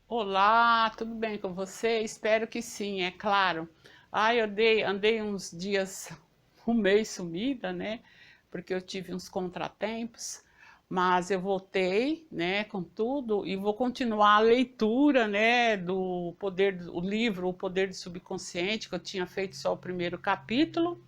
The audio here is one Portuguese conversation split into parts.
Olá, tudo bem com você? Espero que sim, é claro. Andei uns dias, um mês sumida, né? Porque eu tive uns contratempos, mas eu voltei, né, com tudo e vou continuar a leitura, né, o livro O Poder do Subconsciente, que eu tinha feito só o primeiro capítulo.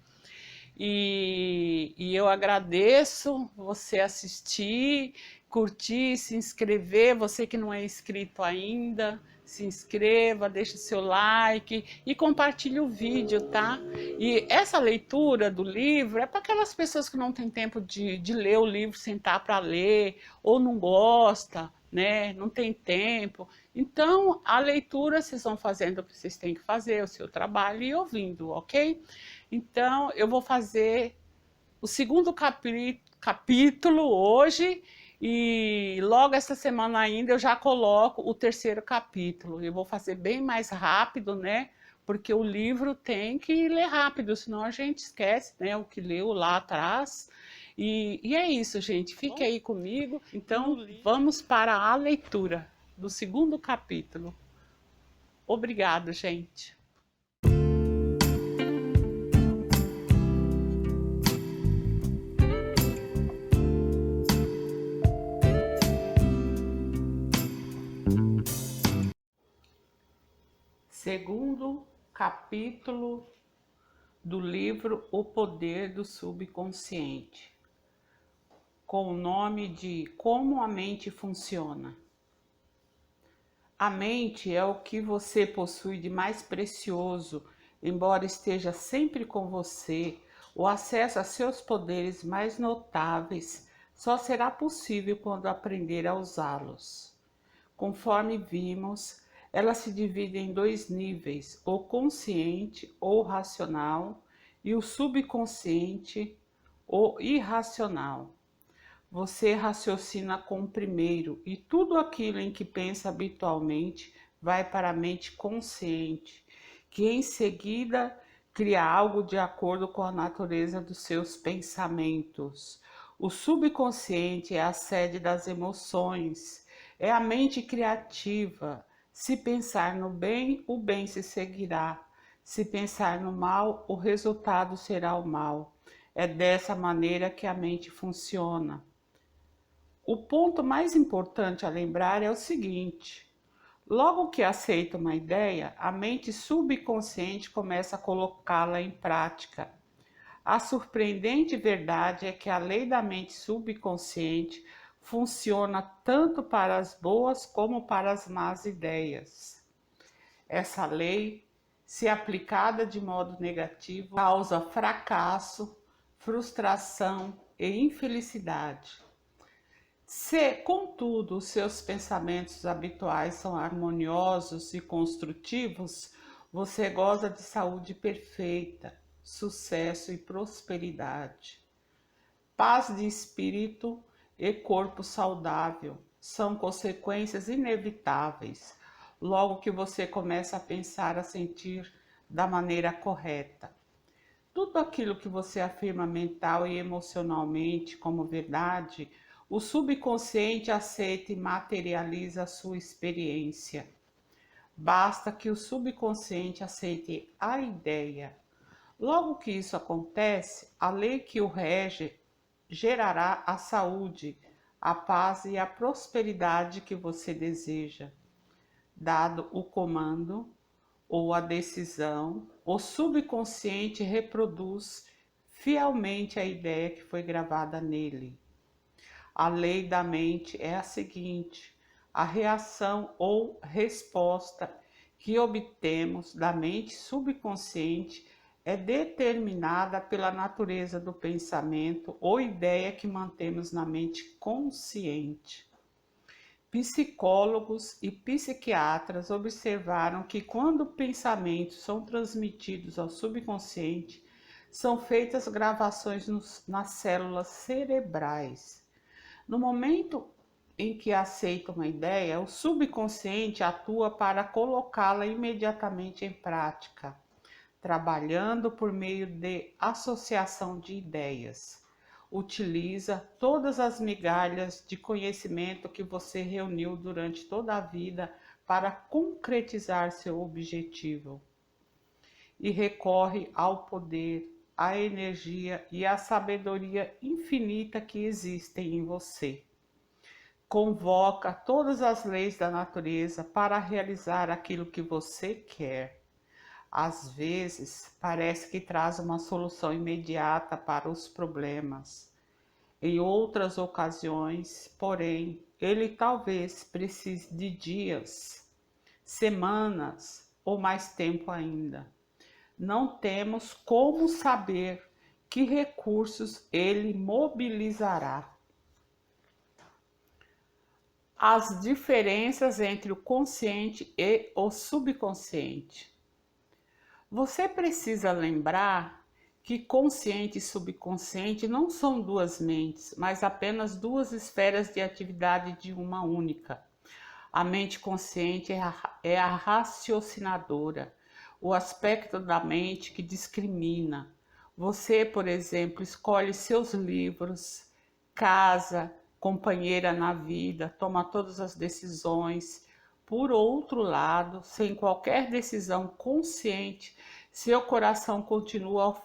E eu agradeço você assistir, curtir, se inscrever. Você que não é inscrito ainda, se inscreva, deixe seu like e compartilhe o vídeo, tá? E essa leitura do livro é para aquelas pessoas que não têm tempo de ler o livro, sentar para ler, ou não gosta, né? Não tem tempo. Então, a leitura vocês vão fazendo o que vocês têm que fazer, o seu trabalho e ouvindo, ok? Então, eu vou fazer o segundo capítulo hoje e logo essa semana ainda eu já coloco o terceiro capítulo. Eu vou fazer bem mais rápido, né? Porque o livro tem que ler rápido, senão a gente esquece, né, o que leu lá atrás. E é isso, gente. Fique aí comigo. Então, vamos para a leitura do segundo capítulo. Obrigado, gente. Segundo capítulo do livro O Poder do Subconsciente, com o nome de Como a Mente Funciona. A mente é o que você possui de mais precioso, embora esteja sempre com você. O acesso a seus poderes mais notáveis só será possível quando aprender a usá-los. Conforme vimos, ela se divide em dois níveis, o consciente ou racional e o subconsciente ou irracional. Você raciocina com o primeiro e tudo aquilo em que pensa habitualmente vai para a mente consciente, que em seguida cria algo de acordo com a natureza dos seus pensamentos. O subconsciente é a sede das emoções, é a mente criativa. Se pensar no bem, o bem se seguirá. Se pensar no mal, o resultado será o mal. É dessa maneira que a mente funciona. O ponto mais importante a lembrar é o seguinte: logo que aceita uma ideia, a mente subconsciente começa a colocá-la em prática. A surpreendente verdade é que a lei da mente subconsciente funciona tanto para as boas como para as más ideias. Essa lei, se aplicada de modo negativo, causa fracasso, frustração e infelicidade. Se, contudo, os seus pensamentos habituais são harmoniosos e construtivos, você goza de saúde perfeita, sucesso e prosperidade. Paz de espírito e corpo saudável são consequências inevitáveis, logo que você começa a pensar, a sentir da maneira correta. Tudo aquilo que você afirma mental e emocionalmente como verdade, o subconsciente aceita e materializa a sua experiência. Basta que o subconsciente aceite a ideia. Logo que isso acontece, a lei que o rege gerará a saúde, a paz e a prosperidade que você deseja. Dado o comando ou a decisão, o subconsciente reproduz fielmente a ideia que foi gravada nele. A lei da mente é a seguinte: a reação ou resposta que obtemos da mente subconsciente é determinada pela natureza do pensamento ou ideia que mantemos na mente consciente. Psicólogos e psiquiatras observaram que quando pensamentos são transmitidos ao subconsciente, são feitas gravações nas células cerebrais. No momento em que aceita uma ideia, o subconsciente atua para colocá-la imediatamente em prática, trabalhando por meio de associação de ideias. Utiliza todas as migalhas de conhecimento que você reuniu durante toda a vida para concretizar seu objetivo e recorre ao poder, à energia e à sabedoria infinita que existem em você. Convoca todas as leis da natureza para realizar aquilo que você quer. Às vezes, parece que traz uma solução imediata para os problemas. Em outras ocasiões, porém, ele talvez precise de dias, semanas ou mais tempo ainda. Não temos como saber que recursos ele mobilizará. As diferenças entre o consciente e o subconsciente. Você precisa lembrar que consciente e subconsciente não são duas mentes, mas apenas duas esferas de atividade de uma única. A mente consciente é a raciocinadora, o aspecto da mente que discrimina. Você, por exemplo, escolhe seus livros, casa, companheira na vida, toma todas as decisões. Por outro lado, sem qualquer decisão consciente, seu coração continua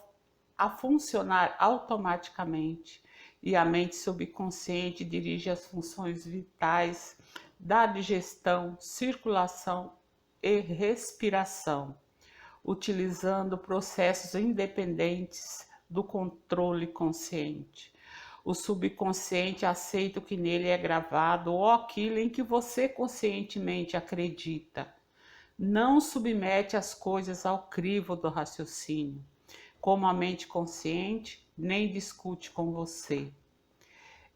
a funcionar automaticamente e a mente subconsciente dirige as funções vitais da digestão, circulação e respiração, utilizando processos independentes do controle consciente. O subconsciente aceita o que nele é gravado ou aquilo em que você conscientemente acredita. Não submete as coisas ao crivo do raciocínio, como a mente consciente, nem discute com você.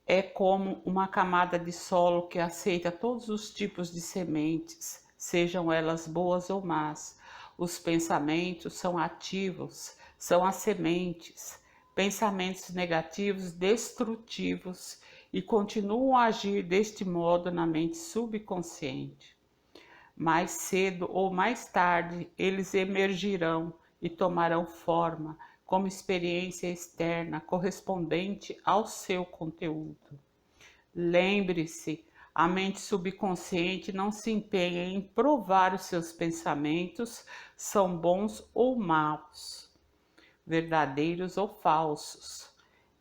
É como uma camada de solo que aceita todos os tipos de sementes, sejam elas boas ou más. Os pensamentos são ativos, são as sementes. Pensamentos negativos, destrutivos, e continuam a agir deste modo na mente subconsciente. Mais cedo ou mais tarde, eles emergirão e tomarão forma como experiência externa correspondente ao seu conteúdo. Lembre-se, a mente subconsciente não se empenha em provar os seus pensamentos são bons ou maus, verdadeiros ou falsos.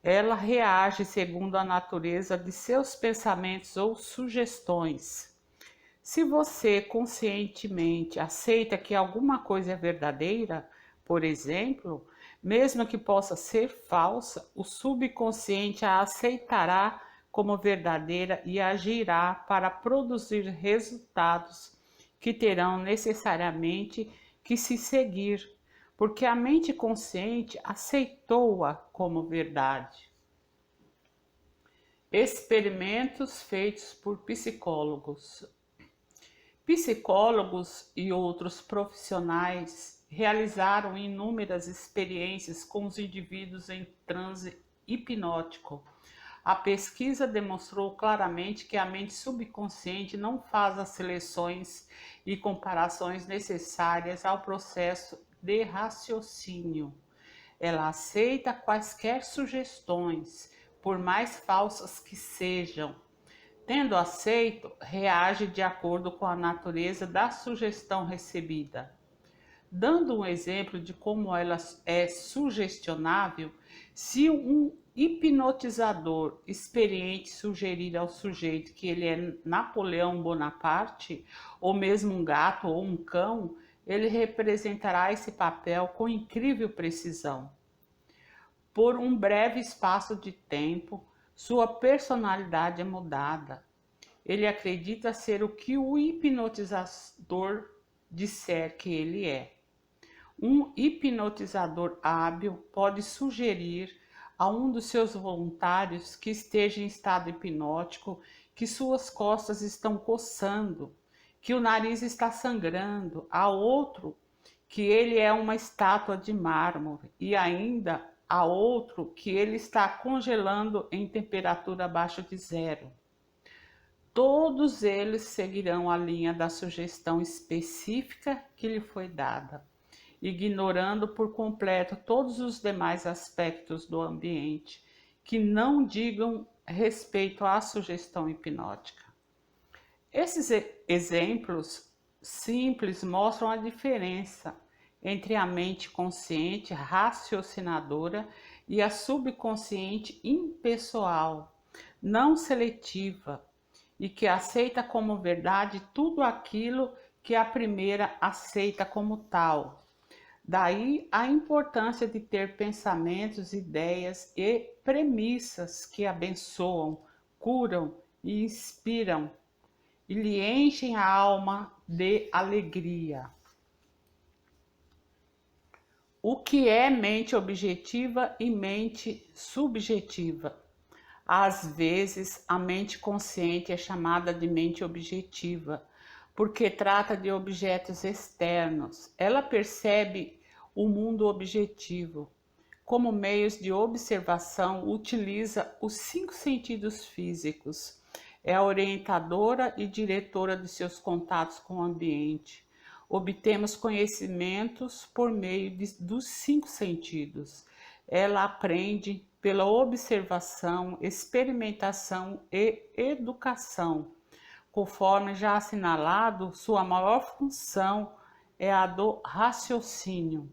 Ela reage segundo a natureza de seus pensamentos ou sugestões. Se você conscientemente aceita que alguma coisa é verdadeira, por exemplo, mesmo que possa ser falsa, o subconsciente a aceitará como verdadeira e agirá para produzir resultados que terão necessariamente que se seguir, porque a mente consciente aceitou-a como verdade. Experimentos feitos por psicólogos. Psicólogos e outros profissionais realizaram inúmeras experiências com os indivíduos em transe hipnótico. A pesquisa demonstrou claramente que a mente subconsciente não faz as seleções e comparações necessárias ao processo de raciocínio. Ela aceita quaisquer sugestões, por mais falsas que sejam. Tendo aceito, reage de acordo com a natureza da sugestão recebida. Dando um exemplo de como ela é sugestionável, se um hipnotizador experiente sugerir ao sujeito que ele é Napoleão Bonaparte, ou mesmo um gato ou um cão, ele representará esse papel com incrível precisão. Por um breve espaço de tempo, sua personalidade é mudada. Ele acredita ser o que o hipnotizador disser que ele é. Um hipnotizador hábil pode sugerir a um dos seus voluntários que esteja em estado hipnótico que suas costas estão coçando, que o nariz está sangrando, a outro que ele é uma estátua de mármore e ainda a outro que ele está congelando em temperatura abaixo de zero. Todos eles seguirão a linha da sugestão específica que lhe foi dada, ignorando por completo todos os demais aspectos do ambiente que não digam respeito à sugestão hipnótica. Esses exemplos simples mostram a diferença entre a mente consciente, raciocinadora, e a subconsciente impessoal, não seletiva, e que aceita como verdade tudo aquilo que a primeira aceita como tal. Daí a importância de ter pensamentos, ideias e premissas que abençoam, curam e inspiram e lhe enchem a alma de alegria. O que é mente objetiva e mente subjetiva? Às vezes, a mente consciente é chamada de mente objetiva, porque trata de objetos externos. Ela percebe o mundo objetivo. Como meios de observação, utiliza os 5 sentidos físicos. É a orientadora e diretora de seus contatos com o ambiente. Obtemos conhecimentos por meio dos 5 sentidos. Ela aprende pela observação, experimentação e educação. Conforme já assinalado, sua maior função é a do raciocínio.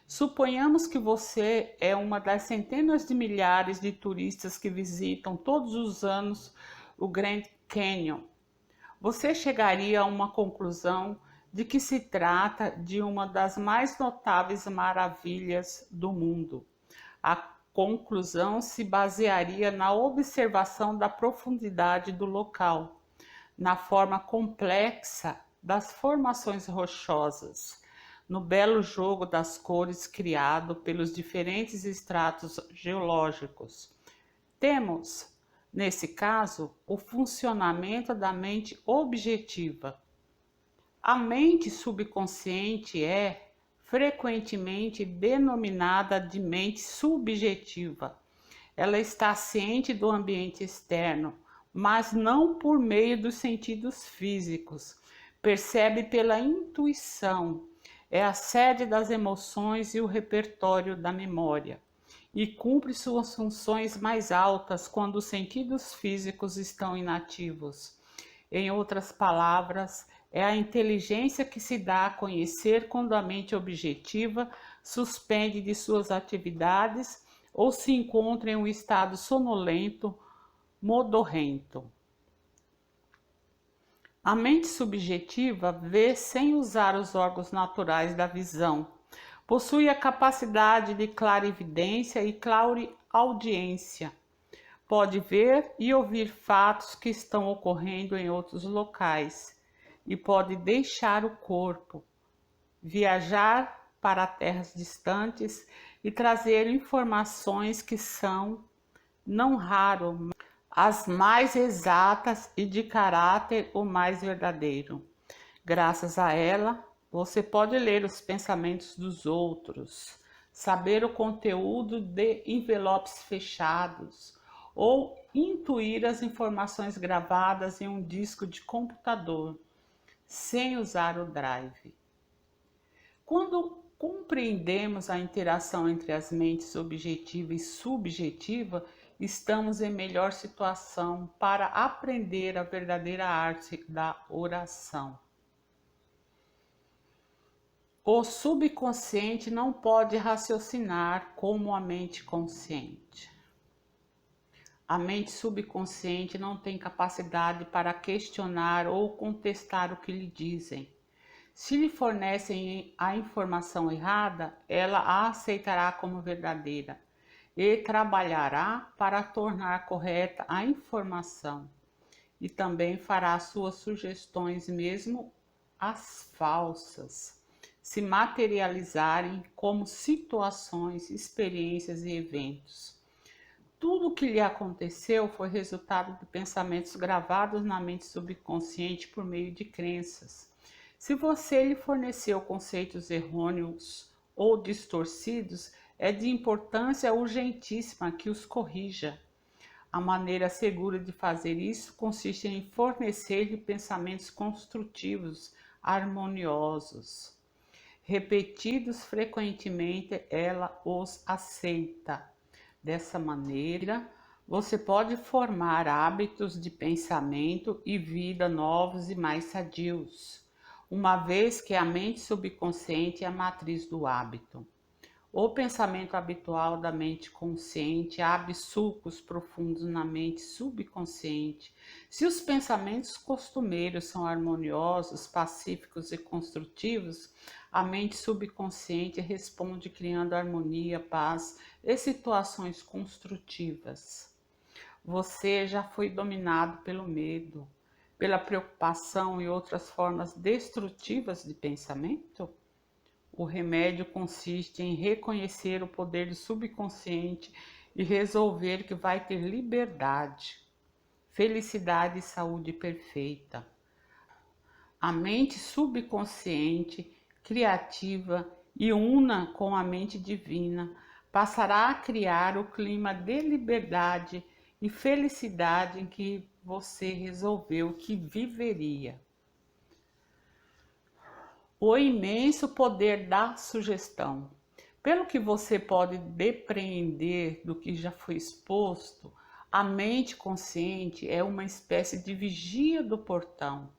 Suponhamos que você é uma das centenas de milhares de turistas que visitam todos os anos o Grand Canyon. Você chegaria a uma conclusão de que se trata de uma das mais notáveis maravilhas do mundo. A conclusão se basearia na observação da profundidade do local, na forma complexa das formações rochosas, no belo jogo das cores criado pelos diferentes estratos geológicos. Temos, nesse caso, o funcionamento da mente objetiva. A mente subconsciente é frequentemente denominada de mente subjetiva. Ela está ciente do ambiente externo, mas não por meio dos sentidos físicos. Percebe pela intuição. É a sede das emoções e o repertório da memória. E cumpre suas funções mais altas quando os sentidos físicos estão inativos. Em outras palavras, é a inteligência que se dá a conhecer quando a mente objetiva suspende de suas atividades ou se encontra em um estado sonolento, modorrento. A mente subjetiva vê sem usar os órgãos naturais da visão. Possui a capacidade de clarividência e clareaudiência. Pode ver e ouvir fatos que estão ocorrendo em outros locais e pode deixar o corpo, viajar para terras distantes e trazer informações que são, não raro, as mais exatas e de caráter o mais verdadeiro. Graças a ela, você pode ler os pensamentos dos outros, saber o conteúdo de envelopes fechados ou intuir as informações gravadas em um disco de computador, sem usar o drive. Quando compreendemos a interação entre as mentes objetiva e subjetiva, estamos em melhor situação para aprender a verdadeira arte da oração. O subconsciente não pode raciocinar como a mente consciente. A mente subconsciente não tem capacidade para questionar ou contestar o que lhe dizem. Se lhe fornecem a informação errada, ela a aceitará como verdadeira e trabalhará para tornar correta a informação. E também fará suas sugestões, mesmo as falsas, se materializarem como situações, experiências e eventos. Tudo o que lhe aconteceu foi resultado de pensamentos gravados na mente subconsciente por meio de crenças. Se você lhe forneceu conceitos errôneos ou distorcidos, é de importância urgentíssima que os corrija. A maneira segura de fazer isso consiste em fornecer-lhe pensamentos construtivos, harmoniosos. Repetidos frequentemente, ela os aceita. Dessa maneira, você pode formar hábitos de pensamento e vida novos e mais sadios. uma vez que a mente subconsciente é a matriz do hábito. O pensamento habitual da mente consciente abre sulcos profundos na mente subconsciente. Se os pensamentos costumeiros são harmoniosos, pacíficos e construtivos, a mente subconsciente responde criando harmonia, paz e situações construtivas. Você já foi dominado pelo medo, pela preocupação e outras formas destrutivas de pensamento? O remédio consiste em reconhecer o poder do subconsciente e resolver que vai ter liberdade, felicidade e saúde perfeita. A mente subconsciente, criativa e una com a mente divina, passará a criar o clima de liberdade e felicidade em que você resolveu que viveria. O imenso poder da sugestão. Pelo que você pode depreender do que já foi exposto, a mente consciente é uma espécie de vigia do portão.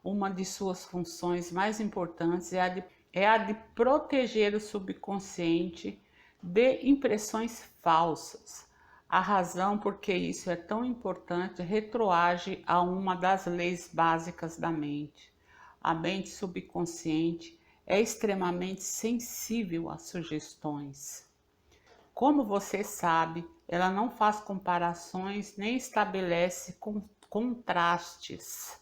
Uma de suas funções mais importantes é a de proteger o subconsciente de impressões falsas. A razão por que isso é tão importante retroage a uma das leis básicas da mente. A mente subconsciente é extremamente sensível a sugestões. Como você sabe, ela não faz comparações nem estabelece contrastes.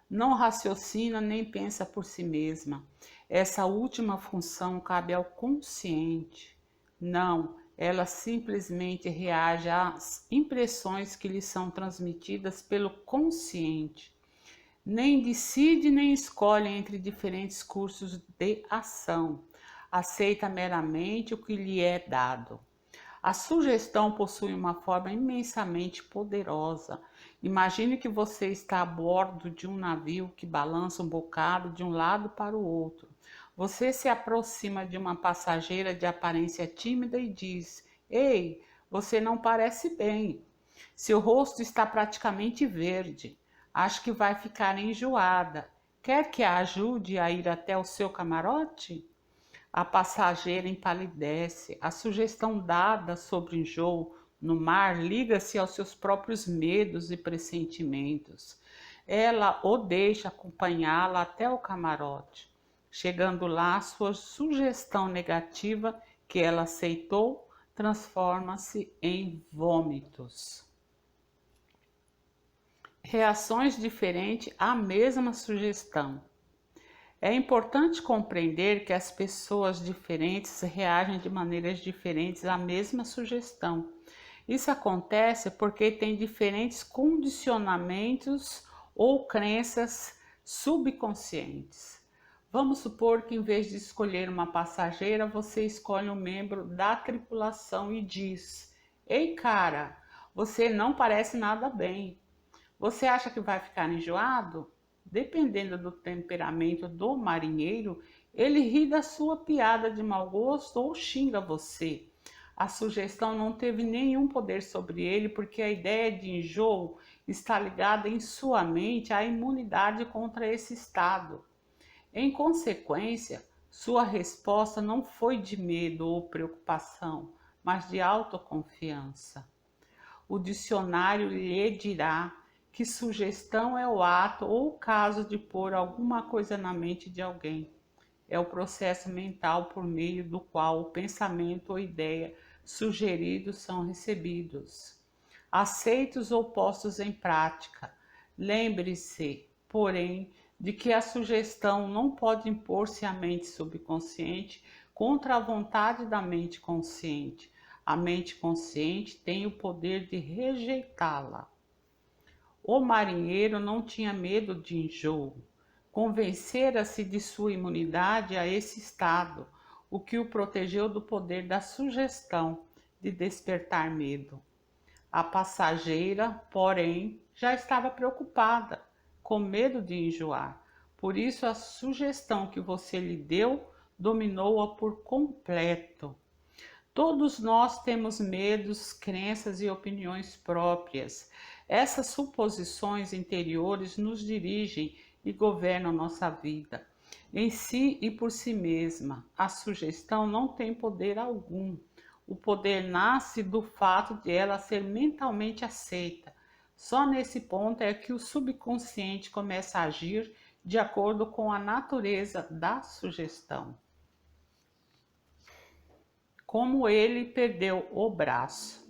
Não raciocina nem pensa por si mesma. Essa última função cabe ao consciente. Não, ela simplesmente reage às impressões que lhe são transmitidas pelo consciente. Nem decide nem escolhe entre diferentes cursos de ação. Aceita meramente o que lhe é dado. A sugestão possui uma forma imensamente poderosa. Imagine que você está a bordo de um navio que balança um bocado de um lado para o outro. Você se aproxima de uma passageira de aparência tímida e diz: "Ei, você não parece bem. Seu rosto está praticamente verde. Acho que vai ficar enjoada. Quer que a ajude a ir até o seu camarote?" A passageira empalidece. A sugestão dada sobre enjoo no mar liga-se aos seus próprios medos e pressentimentos. Ela o deixa acompanhá-la até o camarote. Chegando lá, sua sugestão negativa, que ela aceitou, transforma-se em vômitos. Reações diferentes à mesma sugestão. É importante compreender que as pessoas diferentes reagem de maneiras diferentes à mesma sugestão. Isso acontece porque têm diferentes condicionamentos ou crenças subconscientes. Vamos supor que em vez de escolher uma passageira, você escolhe um membro da tripulação e diz: "Ei, cara, você não parece nada bem. Você acha que vai ficar enjoado?" Dependendo do temperamento do marinheiro, ele ri da sua piada de mau gosto ou xinga você. A sugestão não teve nenhum poder sobre ele porque a ideia de enjoo está ligada em sua mente à imunidade contra esse estado. Em consequência, sua resposta não foi de medo ou preocupação, mas de autoconfiança. O dicionário lhe dirá que sugestão é o ato ou o caso de pôr alguma coisa na mente de alguém. É o processo mental por meio do qual o pensamento ou ideia sugeridos são recebidos, aceitos ou postos em prática. Lembre-se, porém, de que a sugestão não pode impor-se à mente subconsciente contra a vontade da mente consciente. A mente consciente tem o poder de rejeitá-la. O marinheiro não tinha medo de enjoo. Convencera-se de sua imunidade a esse estado, o que o protegeu do poder da sugestão de despertar medo. A passageira, porém, já estava preocupada, com medo de enjoar. Por isso, a sugestão que você lhe deu dominou-a por completo. Todos nós temos medos, crenças e opiniões próprias. Essas suposições interiores nos dirigem e governam nossa vida. Em si e por si mesma, a sugestão não tem poder algum. O poder nasce do fato de ela ser mentalmente aceita. Só nesse ponto é que o subconsciente começa a agir de acordo com a natureza da sugestão. Como ele perdeu o braço.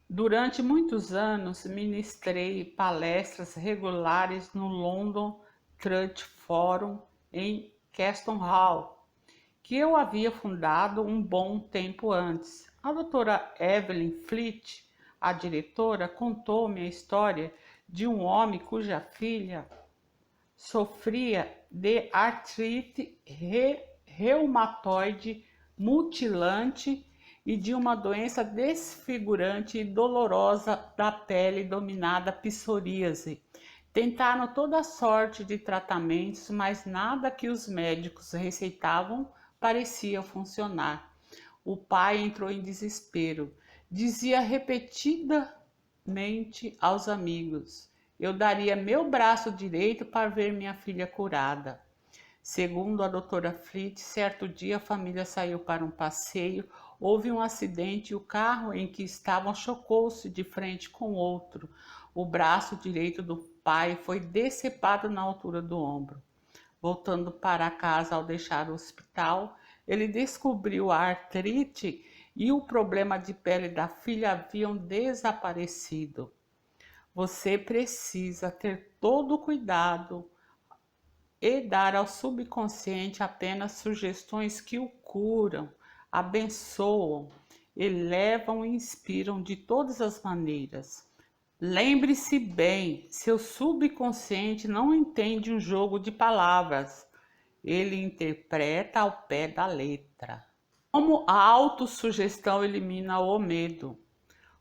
Durante muitos anos, ministrei palestras regulares no London Truth Forum em Keston Hall, que eu havia fundado um bom tempo antes. A doutora Evelyn Fleet, a diretora, contou-me a história de um homem cuja filha sofria de artrite reumatoide mutilante e de uma doença desfigurante e dolorosa da pele dominada psoríase. Tentaram toda sorte de tratamentos, mas nada que os médicos receitavam parecia funcionar. O pai entrou em desespero. Dizia repetidamente aos amigos: eu daria meu braço direito para ver minha filha curada. Segundo a doutora Fleet, certo dia a família saiu para um passeio, houve um acidente e o carro em que estavam chocou-se de frente com outro. O braço direito do pai foi decepado na altura do ombro. Voltando para casa ao deixar o hospital, ele descobriu a artrite e o problema de pele da filha haviam desaparecido. Você precisa ter todo o cuidado e dar ao subconsciente apenas sugestões que o curam, abençoam, elevam e inspiram de todas as maneiras. Lembre-se bem, seu subconsciente não entende um jogo de palavras, ele interpreta ao pé da letra. Como a autossugestão elimina o medo?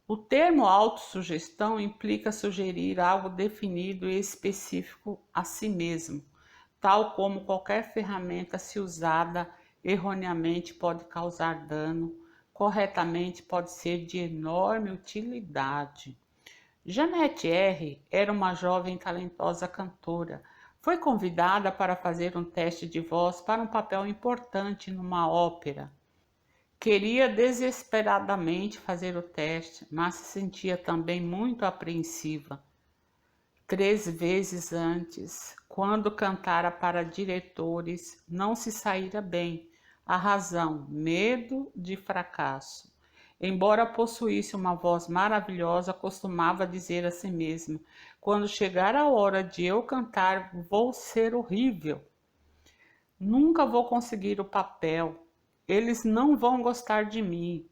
O termo autossugestão implica sugerir algo definido e específico a si mesmo. Tal como qualquer ferramenta, se usada erroneamente, pode causar dano, corretamente pode ser de enorme utilidade. Janete R. era uma jovem talentosa cantora. Foi convidada para fazer um teste de voz para um papel importante numa ópera. Queria desesperadamente fazer o teste, mas se sentia também muito apreensiva. 3 vezes antes, quando cantara para diretores, não se saíra bem. A razão: medo de fracasso. Embora possuísse uma voz maravilhosa, costumava dizer a si mesma: quando chegar a hora de eu cantar, vou ser horrível. Nunca vou conseguir o papel. Eles não vão gostar de mim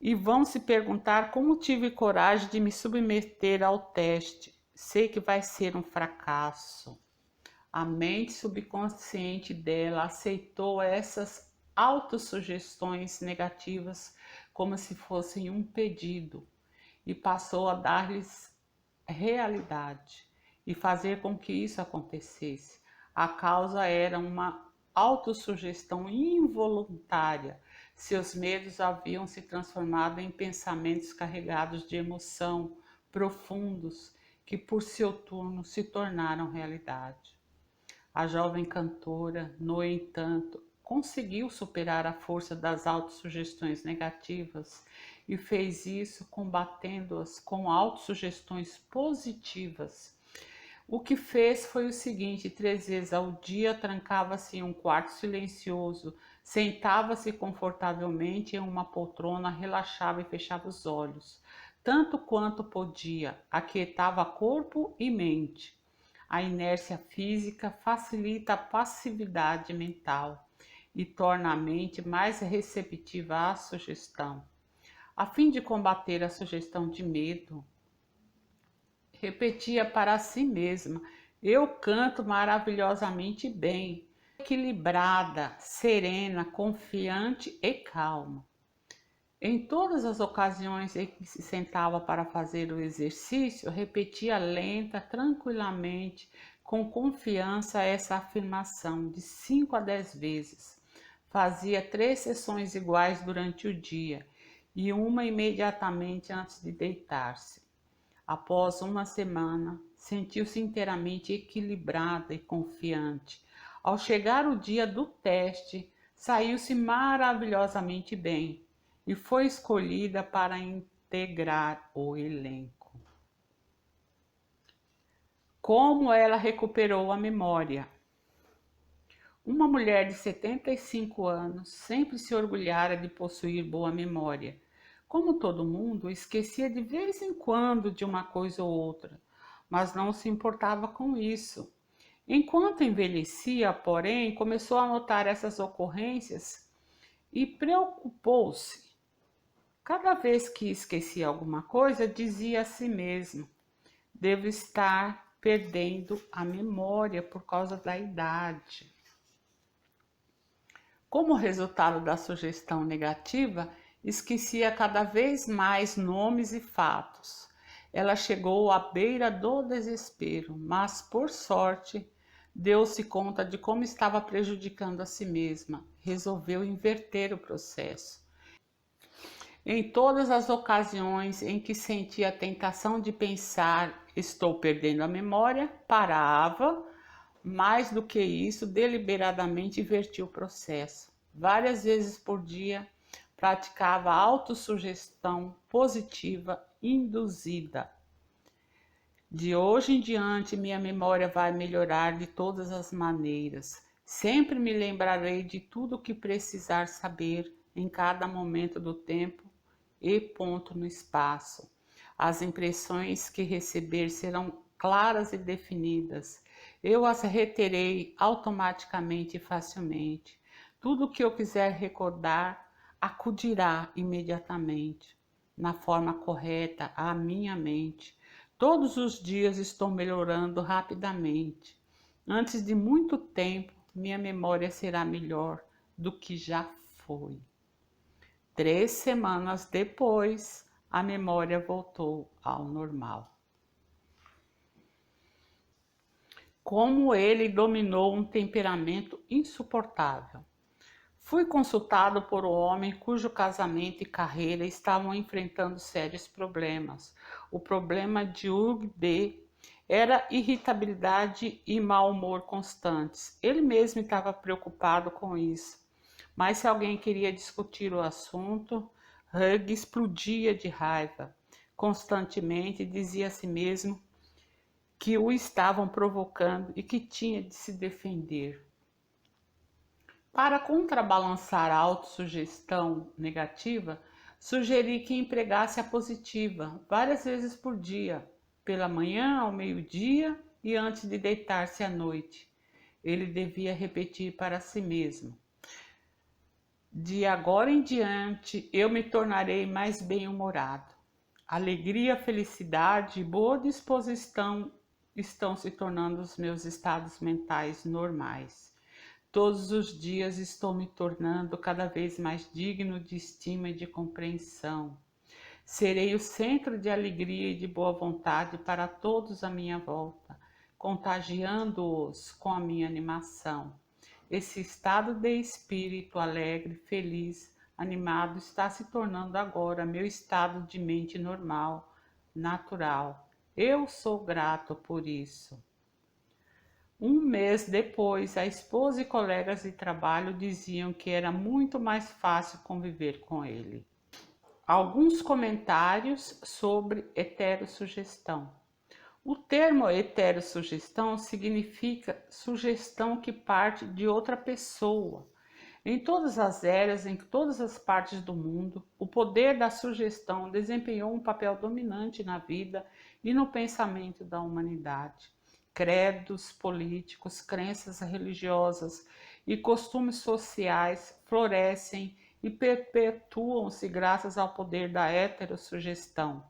e vão se perguntar como tive coragem de me submeter ao teste. Sei que vai ser um fracasso. A mente subconsciente dela aceitou essas autossugestões negativas como se fossem um pedido e passou a dar-lhes realidade e fazer com que isso acontecesse. A causa era uma autossugestão involuntária. Seus medos haviam se transformado em pensamentos carregados de emoção, profundos, que por seu turno se tornaram realidade. A jovem cantora, no entanto, conseguiu superar a força das autossugestões negativas e fez isso combatendo-as com autossugestões positivas. O que fez foi o seguinte: 3 vezes ao dia trancava-se em um quarto silencioso, sentava-se confortavelmente em uma poltrona, relaxava e fechava os olhos. Tanto quanto podia, aquietava corpo e mente. A inércia física facilita a passividade mental e torna a mente mais receptiva à sugestão. A fim de combater a sugestão de medo, repetia para si mesma: eu canto maravilhosamente bem, equilibrada, serena, confiante e calma. Em todas as ocasiões em que se sentava para fazer o exercício, repetia lenta, tranquilamente, com confiança essa afirmação de 5 a 10 vezes. Fazia 3 sessões iguais durante o dia e uma imediatamente antes de deitar-se. Após uma semana, sentiu-se inteiramente equilibrada e confiante. Ao chegar o dia do teste, saiu-se maravilhosamente bem e foi escolhida para integrar o elenco. Como ela recuperou a memória? Uma mulher de 75 anos sempre se orgulhara de possuir boa memória. Como todo mundo, esquecia de vez em quando de uma coisa ou outra, mas não se importava com isso. Enquanto envelhecia, porém, começou a notar essas ocorrências e preocupou-se. Cada vez que esquecia alguma coisa, dizia a si mesmo: devo estar perdendo a memória por causa da idade. Como resultado da sugestão negativa, esquecia cada vez mais nomes e fatos. Ela chegou à beira do desespero, mas, por sorte, deu-se conta de como estava prejudicando a si mesma. Resolveu inverter o processo. Em todas as ocasiões em que sentia a tentação de pensar estou perdendo a memória, parava. Mais do que isso, deliberadamente invertia o processo. Várias vezes por dia, praticava autossugestão positiva induzida. De hoje em diante, minha memória vai melhorar de todas as maneiras. Sempre me lembrarei de tudo o que precisar saber em cada momento do tempo e ponto no espaço. As impressões que receber serão claras e definidas. Eu as reterei automaticamente e facilmente. Tudo o que eu quiser recordar acudirá imediatamente, na forma correta, à minha mente. Todos os dias estou melhorando rapidamente. Antes de muito tempo, minha memória será melhor do que já foi. 3 semanas depois, a memória voltou ao normal. Como ele dominou um temperamento insuportável. Fui consultado por um homem cujo casamento e carreira estavam enfrentando sérios problemas. O problema de Hugh B. era irritabilidade e mau humor constantes. Ele mesmo estava preocupado com isso. Mas se alguém queria discutir o assunto, Hugh explodia de raiva. Constantemente dizia a si mesmo que o estavam provocando e que tinha de se defender. Para contrabalançar a autossugestão negativa, sugeri que empregasse a positiva várias vezes por dia, pela manhã, ao meio-dia e antes de deitar-se à noite. Ele devia repetir para si mesmo: de agora em diante, eu me tornarei mais bem-humorado. Alegria, felicidade e boa disposição estão se tornando os meus estados mentais normais. Todos os dias estou me tornando cada vez mais digno de estima e de compreensão. Serei o centro de alegria e de boa vontade para todos à minha volta, contagiando-os com a minha animação. Esse estado de espírito alegre, feliz, animado está se tornando agora meu estado de mente normal, natural. Eu sou grato por isso. Um mês depois, a esposa e colegas de trabalho diziam que era muito mais fácil conviver com ele. Alguns comentários sobre heterossugestão. O termo heterossugestão significa sugestão que parte de outra pessoa. Em todas as eras, em todas as partes do mundo, o poder da sugestão desempenhou um papel dominante na vida e no pensamento da humanidade. Credos políticos, crenças religiosas e costumes sociais florescem e perpetuam-se graças ao poder da heterossugestão.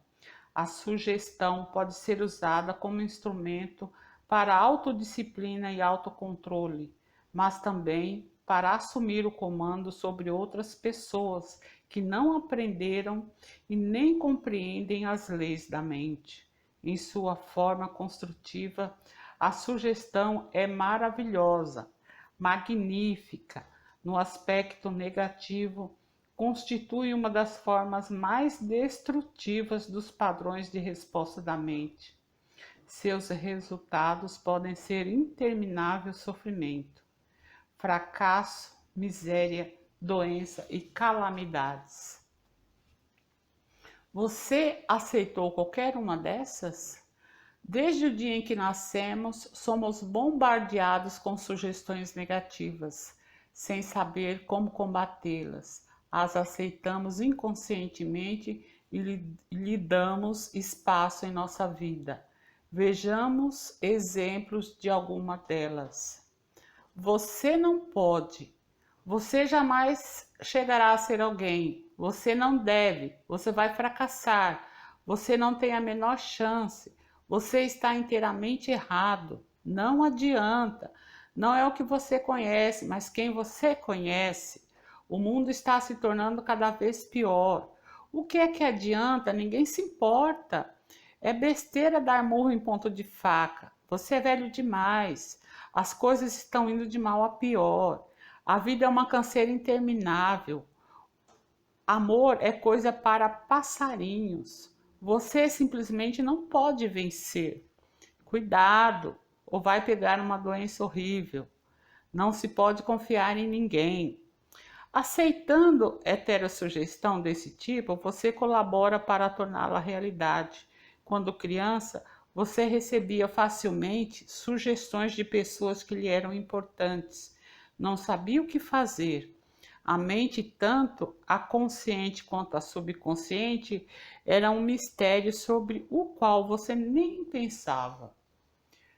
A sugestão pode ser usada como instrumento para autodisciplina e autocontrole, mas também para assumir o comando sobre outras pessoas que não aprenderam e nem compreendem as leis da mente. Em sua forma construtiva, a sugestão é maravilhosa, magnífica. No aspecto negativo, constitui uma das formas mais destrutivas dos padrões de resposta da mente. Seus resultados podem ser interminável sofrimento. fracasso, miséria, doença e calamidades. Você aceitou qualquer uma dessas? Desde o dia em que nascemos, somos bombardeados com sugestões negativas, sem saber como combatê-las. As aceitamos inconscientemente e lhe damos espaço em nossa vida. Vejamos exemplos de alguma delas. Você não pode. Você jamais chegará a ser alguém. Você não deve. Você vai fracassar. Você não tem a menor chance. Você está inteiramente errado. Não adianta. Não é o que você conhece, mas quem você conhece. O mundo está se tornando cada vez pior. O que é que adianta? Ninguém se importa. É besteira dar murro em ponto de faca. Você é velho demais. As coisas estão indo de mal a pior. A vida é uma canseira interminável. Amor é coisa para passarinhos. Você simplesmente não pode vencer. Cuidado, ou vai pegar uma doença horrível. Não se pode confiar em ninguém. Aceitando heterossugestão desse tipo, você colabora para torná-la realidade. Quando criança, você recebia facilmente sugestões de pessoas que lhe eram importantes. Não sabia o que fazer. A mente, tanto a consciente quanto a subconsciente, era um mistério sobre o qual você nem pensava.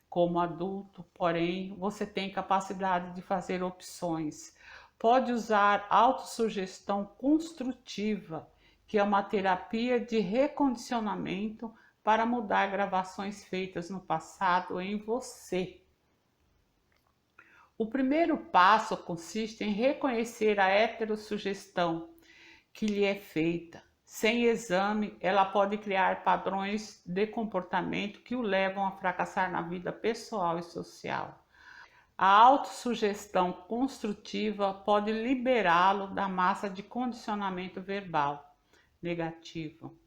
Como adulto, porém, você tem capacidade de fazer opções. Pode usar autossugestão construtiva, que é uma terapia de recondicionamento para mudar gravações feitas no passado em você. O primeiro passo consiste em reconhecer a heterossugestão que lhe é feita. Sem exame, ela pode criar padrões de comportamento que o levam a fracassar na vida pessoal e social. A autossugestão construtiva pode liberá-lo da massa de condicionamento verbal negativo,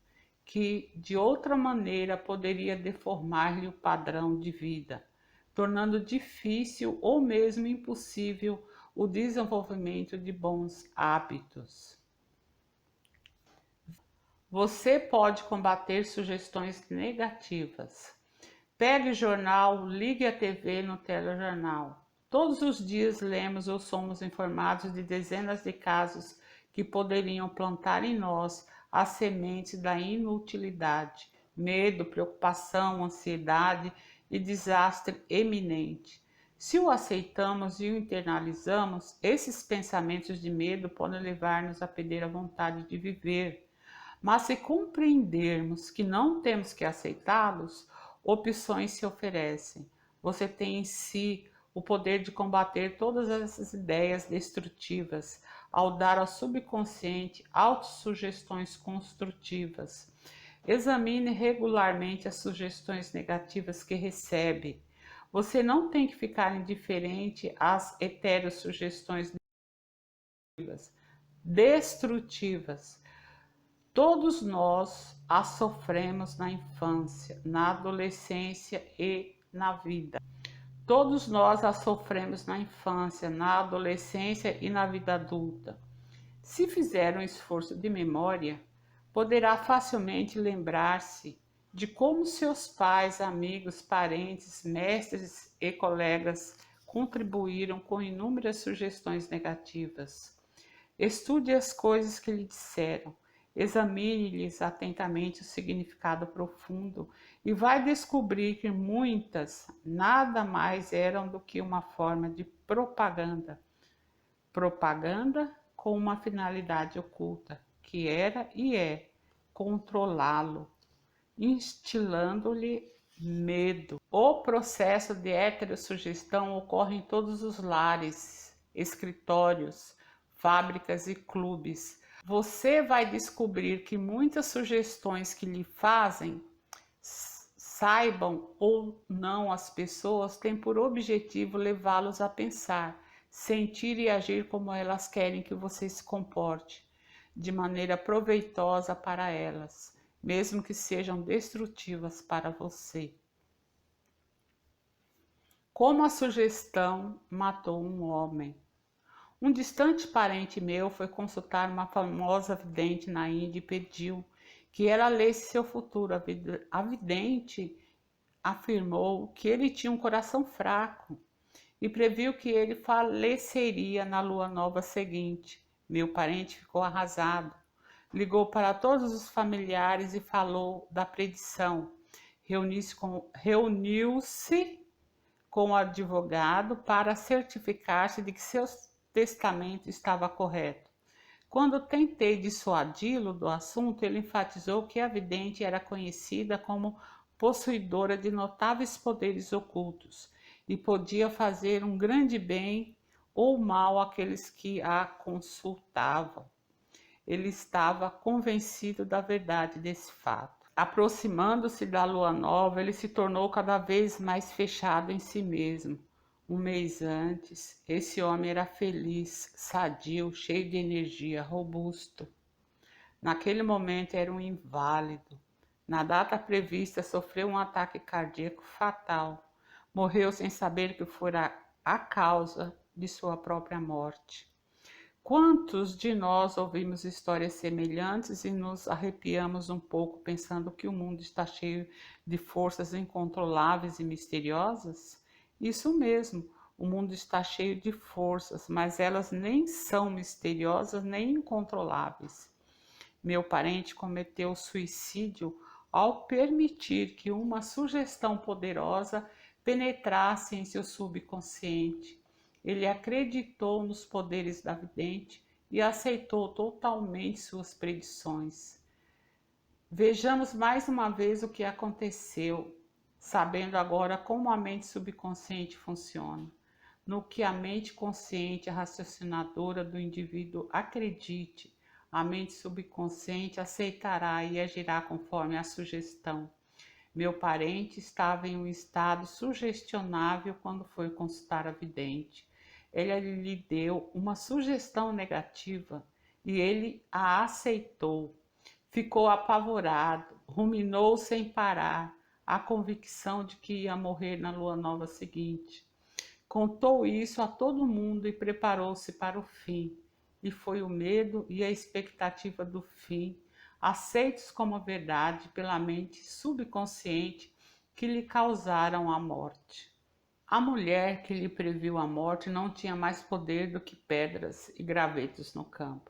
que de outra maneira poderia deformar-lhe o padrão de vida, tornando difícil ou mesmo impossível o desenvolvimento de bons hábitos. Você pode combater sugestões negativas. Pegue o jornal, ligue a TV no telejornal. Todos os dias lemos ou somos informados de dezenas de casos que poderiam plantar em nós as sementes da inutilidade, medo, preocupação, ansiedade e desastre iminente. Se o aceitamos e o internalizamos, esses pensamentos de medo podem levar-nos a perder a vontade de viver. Mas se compreendermos que não temos que aceitá-los, opções se oferecem. Você tem em si o poder de combater todas essas ideias destrutivas ao dar ao subconsciente autossugestões construtivas. Examine regularmente as sugestões negativas que recebe. Você não tem que ficar indiferente às heterossugestões destrutivas. Todos nós as sofremos na infância, na adolescência e na vida. Todos nós as sofremos na infância, na adolescência e na vida adulta. Se fizer um esforço de memória, poderá facilmente lembrar-se de como seus pais, amigos, parentes, mestres e colegas contribuíram com inúmeras sugestões negativas. Estude as coisas que lhe disseram. Examine-lhes atentamente o significado profundo e vai descobrir que muitas nada mais eram do que uma forma de propaganda. Propaganda com uma finalidade oculta, que era e é controlá-lo, instilando-lhe medo. O processo de heterossugestão ocorre em todos os lares, escritórios, fábricas e clubes. Você vai descobrir que muitas sugestões que lhe fazem, saibam ou não as pessoas, têm por objetivo levá-los a pensar, sentir e agir como elas querem que você se comporte, de maneira proveitosa para elas, mesmo que sejam destrutivas para você. Como a sugestão matou um homem. Um distante parente meu foi consultar uma famosa vidente na Índia e pediu que ela lesse seu futuro. A vidente afirmou que ele tinha um coração fraco e previu que ele faleceria na lua nova seguinte. Meu parente ficou arrasado. Ligou para todos os familiares e falou da predição. Reuniu-se com o advogado para certificar-se de que seu testamento estava correto. Quando tentei dissuadi-lo do assunto, ele enfatizou que a vidente era conhecida como possuidora de notáveis poderes ocultos e podia fazer um grande bem ou mal àqueles que a consultavam. Ele estava convencido da verdade desse fato. Aproximando-se da lua nova, ele se tornou cada vez mais fechado em si mesmo. Um mês antes, esse homem era feliz, sadio, cheio de energia, robusto. Naquele momento era um inválido. Na data prevista, sofreu um ataque cardíaco fatal. Morreu sem saber que fora a causa de sua própria morte. Quantos de nós ouvimos histórias semelhantes e nos arrepiamos um pouco pensando que o mundo está cheio de forças incontroláveis e misteriosas? Isso mesmo, o mundo está cheio de forças, mas elas nem são misteriosas nem incontroláveis. Meu parente cometeu suicídio ao permitir que uma sugestão poderosa penetrasse em seu subconsciente. Ele acreditou nos poderes da vidente e aceitou totalmente suas predições. Vejamos mais uma vez o que aconteceu, sabendo agora como a mente subconsciente funciona. No que a mente consciente raciocinadora do indivíduo acredite, a mente subconsciente aceitará e agirá conforme a sugestão. Meu parente estava em um estado sugestionável quando foi consultar a vidente. Ela lhe deu uma sugestão negativa e ele a aceitou. Ficou apavorado, ruminou sem parar a convicção de que ia morrer na lua nova seguinte. Contou isso a todo mundo e preparou-se para o fim. E foi o medo e a expectativa do fim, aceitos como verdade pela mente subconsciente, que lhe causaram a morte. A mulher que lhe previu a morte não tinha mais poder do que pedras e gravetos no campo.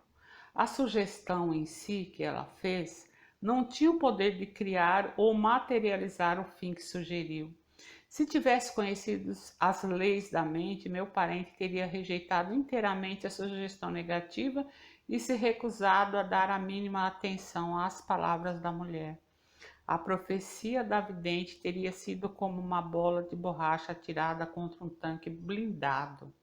A sugestão em si que ela fez não tinha o poder de criar ou materializar o fim que sugeriu. Se tivesse conhecido as leis da mente, meu parente teria rejeitado inteiramente a sugestão negativa e se recusado a dar a mínima atenção às palavras da mulher. A profecia da vidente teria sido como uma bola de borracha atirada contra um tanque blindado.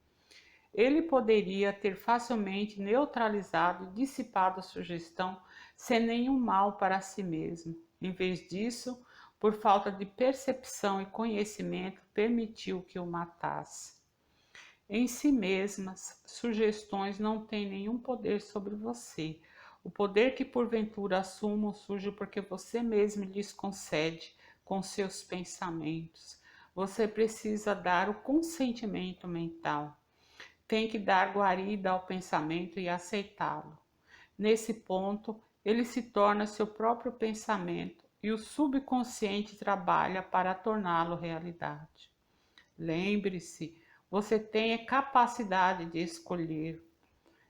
Ele poderia ter facilmente neutralizado e dissipado a sugestão sem nenhum mal para si mesmo. Em vez disso, por falta de percepção e conhecimento, permitiu que o matasse. Em si mesmas, sugestões não têm nenhum poder sobre você. O poder que porventura assumam surge porque você mesmo lhes concede com seus pensamentos. Você precisa dar o consentimento mental. Tem que dar guarida ao pensamento e aceitá-lo. Nesse ponto, ele se torna seu próprio pensamento e o subconsciente trabalha para torná-lo realidade. Lembre-se, você tem a capacidade de escolher.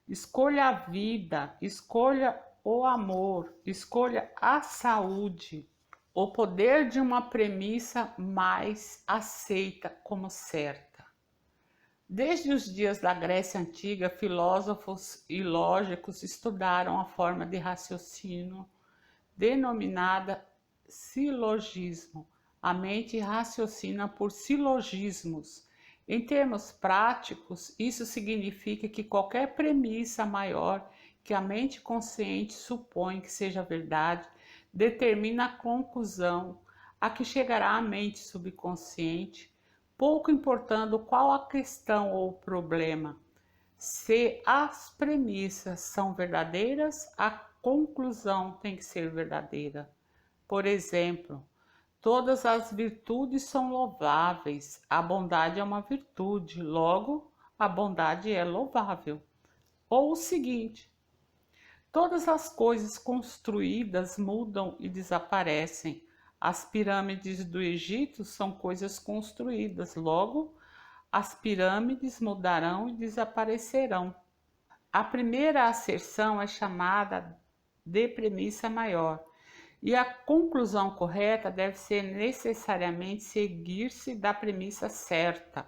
Escolha a vida, escolha o amor, escolha a saúde. O poder de uma premissa mais aceita como certa. Desde os dias da Grécia Antiga, filósofos e lógicos estudaram a forma de raciocínio denominada silogismo. A mente raciocina por silogismos. Em termos práticos, isso significa que qualquer premissa maior que a mente consciente supõe que seja verdade determina a conclusão a que chegará a mente subconsciente, pouco importando qual a questão ou o problema. Se as premissas são verdadeiras, a conclusão tem que ser verdadeira. Por exemplo, todas as virtudes são louváveis. A bondade é uma virtude, logo, a bondade é louvável. Ou o seguinte: todas as coisas construídas mudam e desaparecem. As pirâmides do Egito são coisas construídas, logo, as pirâmides mudarão e desaparecerão. A primeira asserção é chamada de premissa maior, e a conclusão correta deve ser necessariamente seguir-se da premissa certa.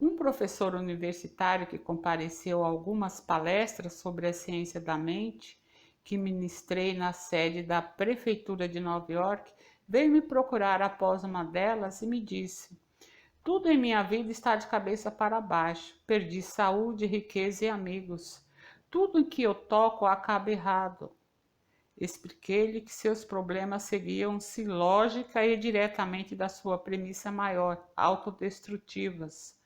Um professor universitário que compareceu a algumas palestras sobre a ciência da mente, que ministrei na sede da Prefeitura de Nova York, veio me procurar após uma delas e me disse: tudo em minha vida está de cabeça para baixo. Perdi saúde, riqueza e amigos. Tudo em que eu toco acaba errado. Expliquei-lhe que seus problemas seguiam-se lógica e diretamente da sua premissa maior, autodestrutivas.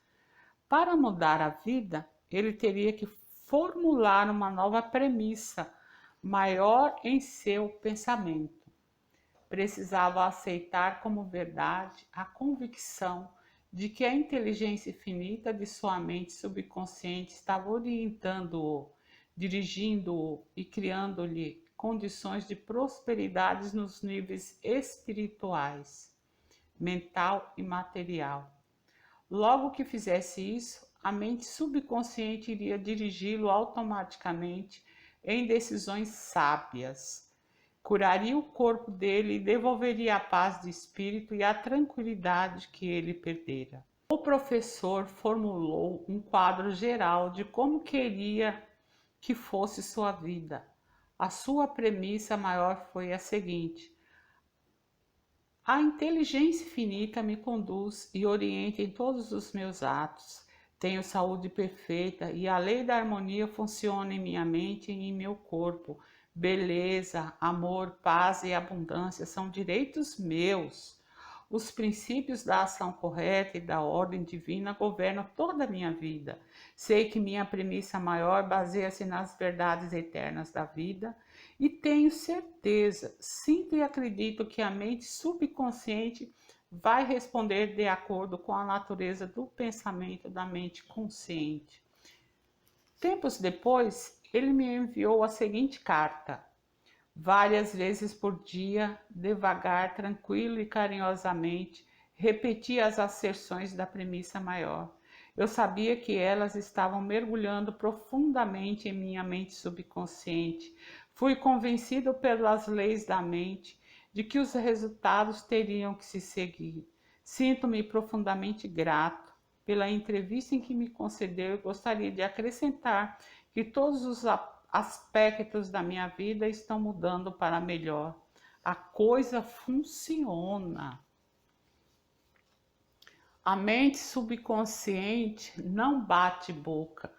Para mudar a vida, ele teria que formular uma nova premissa, maior em seu pensamento. Precisava aceitar como verdade a convicção de que a inteligência infinita de sua mente subconsciente estava orientando-o, dirigindo-o e criando-lhe condições de prosperidade nos níveis espirituais, mental e material. Logo que fizesse isso, a mente subconsciente iria dirigi-lo automaticamente em decisões sábias. Curaria o corpo dele e devolveria a paz de espírito e a tranquilidade que ele perdera. O professor formulou um quadro geral de como queria que fosse sua vida. A sua premissa maior foi a seguinte: a inteligência infinita me conduz e orienta em todos os meus atos. Tenho saúde perfeita e a lei da harmonia funciona em minha mente e em meu corpo. Beleza, amor, paz e abundância são direitos meus. Os princípios da ação correta e da ordem divina governam toda a minha vida. Sei que minha premissa maior baseia-se nas verdades eternas da vida e tenho certeza, sinto e acredito que a mente subconsciente vai responder de acordo com a natureza do pensamento da mente consciente. Tempos depois, ele me enviou a seguinte carta: várias vezes por dia, devagar, tranquilo e carinhosamente, repeti as asserções da premissa maior. Eu sabia que elas estavam mergulhando profundamente em minha mente subconsciente. Fui convencido pelas leis da mente de que os resultados teriam que se seguir. Sinto-me profundamente grato pela entrevista em que me concedeu e gostaria de acrescentar que todos os aspectos da minha vida estão mudando para melhor. A coisa funciona. A mente subconsciente não bate boca.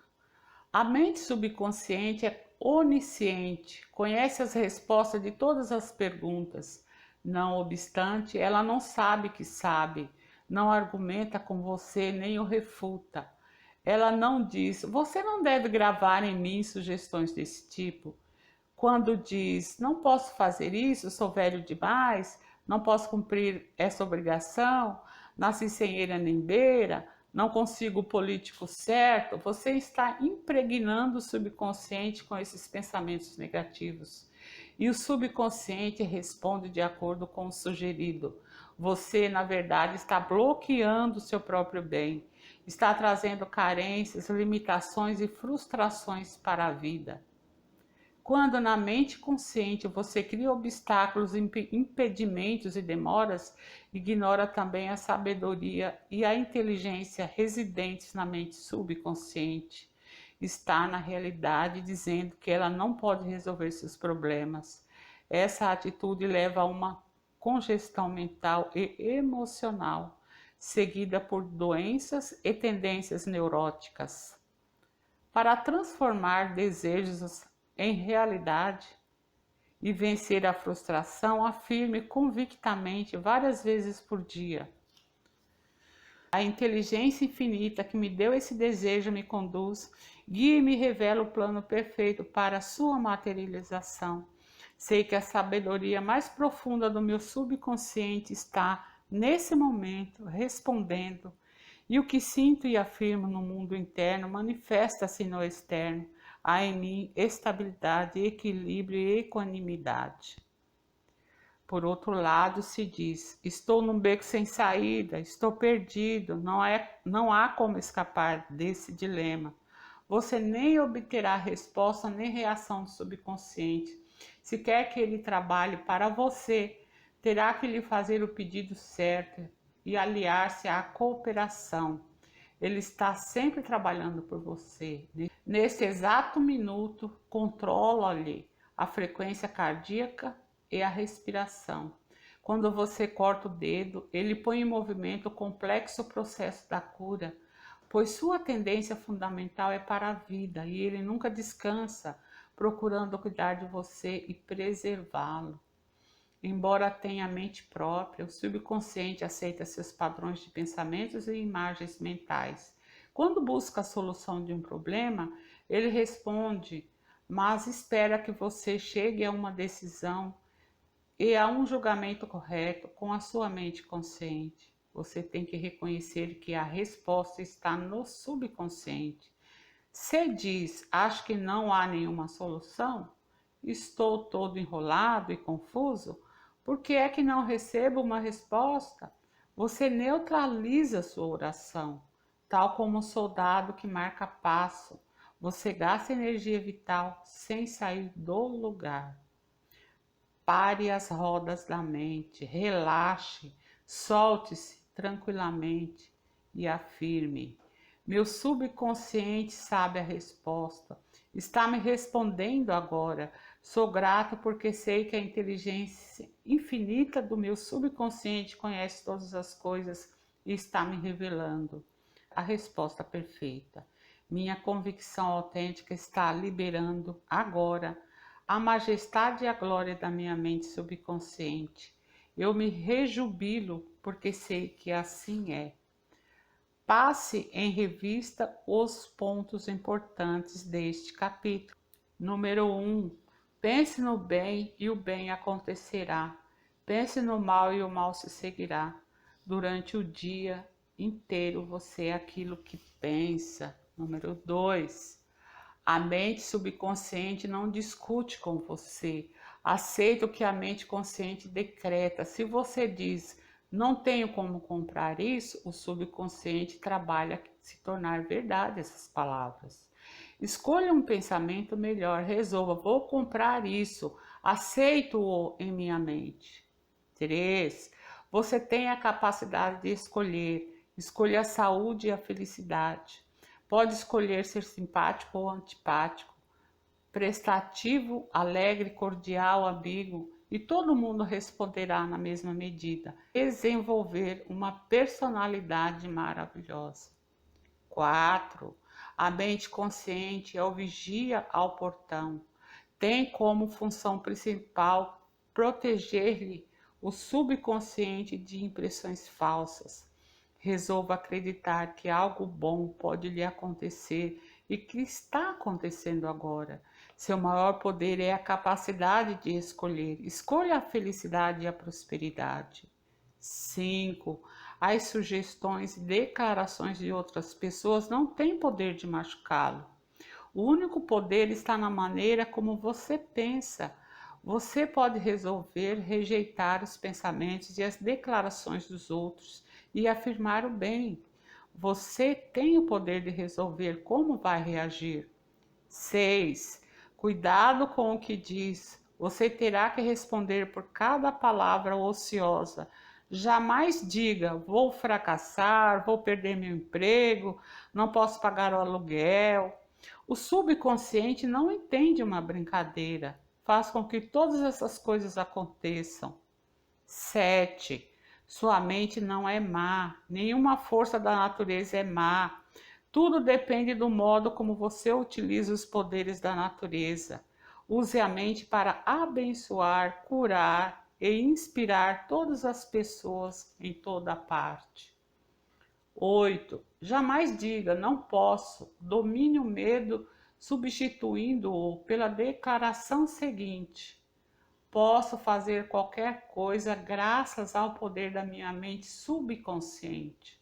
A mente subconsciente é onisciente, conhece as respostas de todas as perguntas. Não obstante, ela não sabe que sabe, não argumenta com você nem o refuta. Ela não diz: você não deve gravar em mim sugestões desse tipo. Quando diz: não posso fazer isso, sou velho demais, não posso cumprir essa obrigação, nasci sem eira nem beira, não consigo o político certo, você está impregnando o subconsciente com esses pensamentos negativos. E o subconsciente responde de acordo com o sugerido. Você, na verdade, está bloqueando o seu próprio bem, está trazendo carências, limitações e frustrações para a vida. Quando na mente consciente você cria obstáculos, impedimentos e demoras, ignora também a sabedoria e a inteligência residentes na mente subconsciente. Está na realidade dizendo que ela não pode resolver seus problemas. Essa atitude leva a uma congestão mental e emocional, seguida por doenças e tendências neuróticas. Para transformar desejos em realidade e vencer a frustração, afirme convictamente várias vezes por dia: a inteligência infinita que me deu esse desejo me conduz, guia e me revela o plano perfeito para a sua materialização. Sei que a sabedoria mais profunda do meu subconsciente está, nesse momento, respondendo E o que sinto e afirmo no mundo interno manifesta-se no externo. Há em mim estabilidade, equilíbrio e equanimidade. Por outro lado, se diz: estou num beco sem saída, estou perdido, não há como escapar desse dilema. Você nem obterá resposta nem reação do subconsciente. Se quer que ele trabalhe para você, terá que lhe fazer o pedido certo e aliar-se à cooperação. Ele está sempre trabalhando por você. Neste exato minuto, controla-lhe a frequência cardíaca e a respiração. Quando você corta o dedo, ele põe em movimento o complexo processo da cura, pois sua tendência fundamental é para a vida e ele nunca descansa, procurando cuidar de você e preservá-lo. Embora tenha mente própria, o subconsciente aceita seus padrões de pensamentos e imagens mentais. Quando busca a solução de um problema, ele responde, mas espera que você chegue a uma decisão e a um julgamento correto com a sua mente consciente. Você tem que reconhecer que a resposta está no subconsciente. Se diz, acho que não há nenhuma solução, estou todo enrolado e confuso, por que é que não recebo uma resposta? Você neutraliza sua oração, tal como um soldado que marca passo. Você gasta energia vital sem sair do lugar. Pare as rodas da mente, relaxe, solte-se tranquilamente e afirme: meu subconsciente sabe a resposta, está me respondendo agora. Sou grato porque sei que a inteligência infinita do meu subconsciente conhece todas as coisas e está me revelando a resposta perfeita. Minha convicção autêntica está liberando agora a majestade e a glória da minha mente subconsciente. Eu me rejubilo porque sei que assim é. Passe em revista os pontos importantes deste capítulo. Número 1. Pense no bem e o bem acontecerá. Pense no mal e o mal se seguirá. Durante o dia inteiro você é aquilo que pensa. Número 2. A mente subconsciente não discute com você. Aceita o que a mente consciente decreta. Se você diz, não tenho como comprar isso, o subconsciente trabalha a se tornar verdade essas palavras. Escolha um pensamento melhor, resolva, vou comprar isso, aceito-o em minha mente. 3. Você tem a capacidade de escolher. Escolha a saúde e a felicidade. Pode escolher ser simpático ou antipático, prestativo, alegre, cordial, amigo, e todo mundo responderá na mesma medida. Desenvolver uma personalidade maravilhosa. 4. A mente consciente é o vigia ao portão. Tem como função principal proteger-lhe o subconsciente de impressões falsas. Resolva acreditar que algo bom pode lhe acontecer e que está acontecendo agora. Seu maior poder é a capacidade de escolher. Escolha a felicidade e a prosperidade. 5. As sugestões e declarações de outras pessoas não têm poder de machucá-lo. O único poder está na maneira como você pensa. Você pode resolver rejeitar os pensamentos e as declarações dos outros e afirmar o bem. Você tem o poder de resolver como vai reagir. 6. Cuidado com o que diz. Você terá que responder por cada palavra ociosa. Jamais diga, vou fracassar, vou perder meu emprego, não posso pagar o aluguel. O subconsciente não entende uma brincadeira. Faz com que todas essas coisas aconteçam. 7. Sua mente não é má, nenhuma força da natureza é má. Tudo depende do modo como você utiliza os poderes da natureza. Use a mente para abençoar, curar e inspirar todas as pessoas em toda parte. 8. Jamais diga não posso. Domine o medo substituindo-o pela declaração seguinte: posso fazer qualquer coisa graças ao poder da minha mente subconsciente.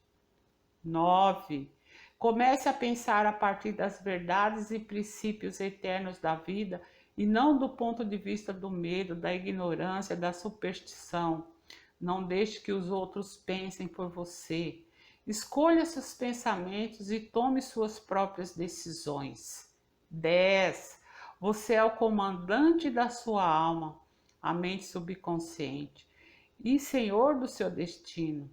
9. Comece a pensar a partir das verdades e princípios eternos da vida e não do ponto de vista do medo, da ignorância, da superstição. Não deixe que os outros pensem por você. Escolha seus pensamentos e tome suas próprias decisões. 10. Você é o comandante da sua alma, a mente subconsciente, e senhor do seu destino.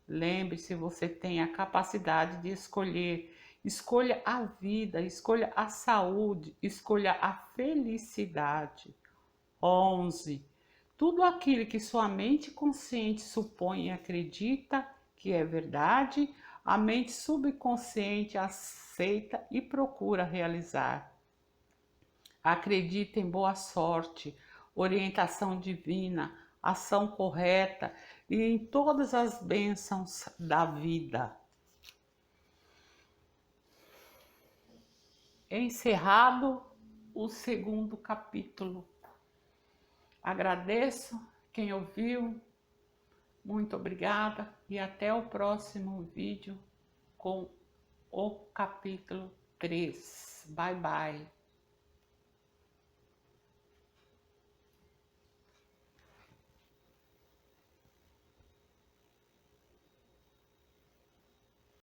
Lembre-se, você tem a capacidade de escolher. Escolha a vida, escolha a saúde, escolha a felicidade. 11. Tudo aquilo que sua mente consciente supõe e acredita que é verdade, a mente subconsciente aceita e procura realizar. Acredita em boa sorte, orientação divina, ação correta e em todas as bênçãos da vida. Encerrado o segundo capítulo. Agradeço quem ouviu, muito obrigada e até o próximo vídeo com o capítulo 3. Bye bye.